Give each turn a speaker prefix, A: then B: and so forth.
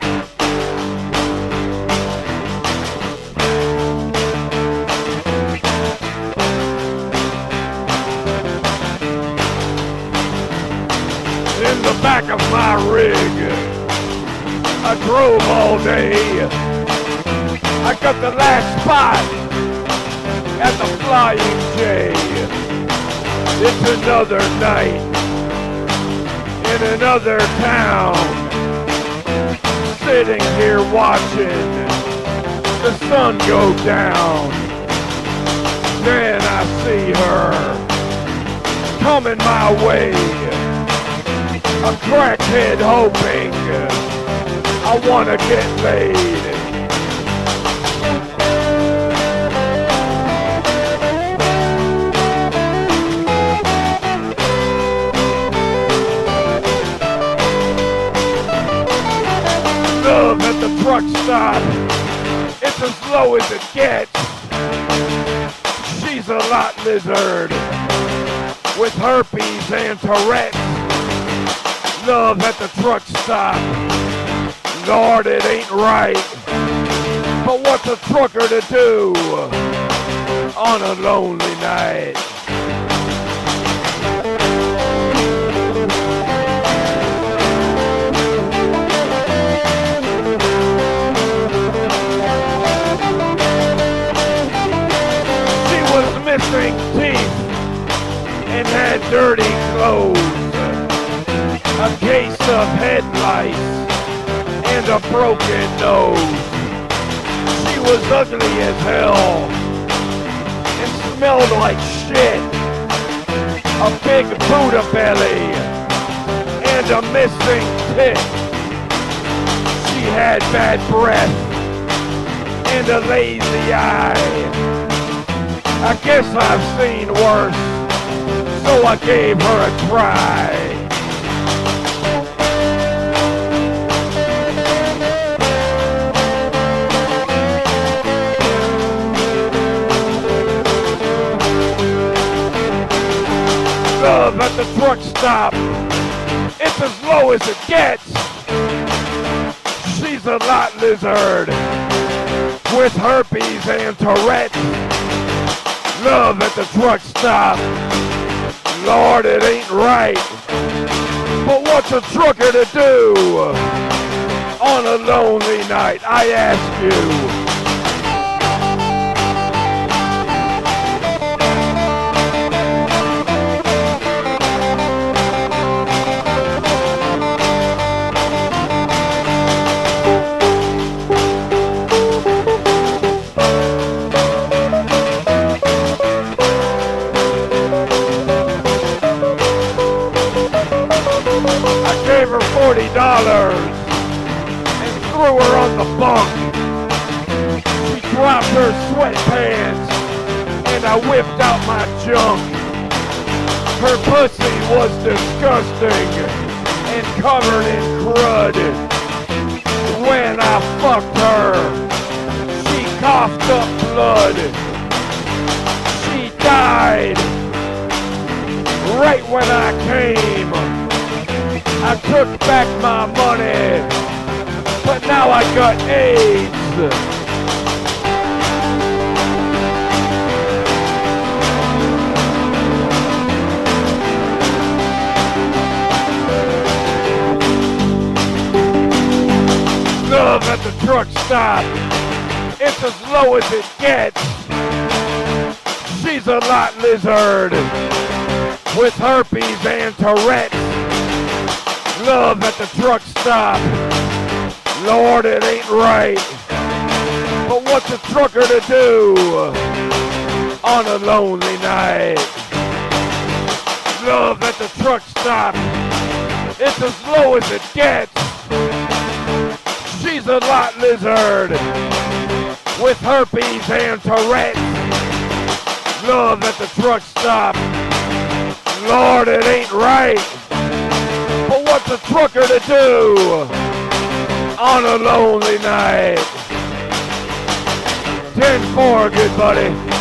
A: In the back of my rig, I drove all day. I got the last spot at the Flying J. It's another night in another town, sitting here watching the sun go down. Then I see her coming my way, a crackhead hoping I wanna get laid. Love at the truck stop, it's as low as it gets. She's a lot lizard with herpes and Tourette's. Love at the truck stop, Lord, it ain't right. But what's a trucker to do on a lonely night? She was missing teeth and had dirty clothes, a case of head lice, and a broken nose. She was ugly as hell and smelled like shit. A big Buddha belly and a missing tit. She had bad breath and a lazy eye. I guess I've seen worse, so I gave her a try. Love at the truck stop, it's as low as it gets. She's a lot lizard with herpes and Tourette's. Love at the truck stop, Lord, it ain't right. But what's a trucker to do on a lonely night, I ask you? Gave her $40 and threw her on the bunk. She dropped her sweatpants and I whipped out my junk. Her pussy was disgusting and covered in crud. When I fucked her, she coughed up blood. She died right when I came. I took back my money, but now I got AIDS. Love at the truck stop, it's as low as it gets. She's a lot lizard with herpes and Tourette's. Love at the truck stop, Lord, it ain't right. But what's a trucker to do on a lonely night? Love at the truck stop, it's as low as it gets. She's a lot lizard with herpes and Tourette's. Love at the truck stop, Lord, it ain't right. But what's a trucker to do on a lonely night? 10-4, good buddy.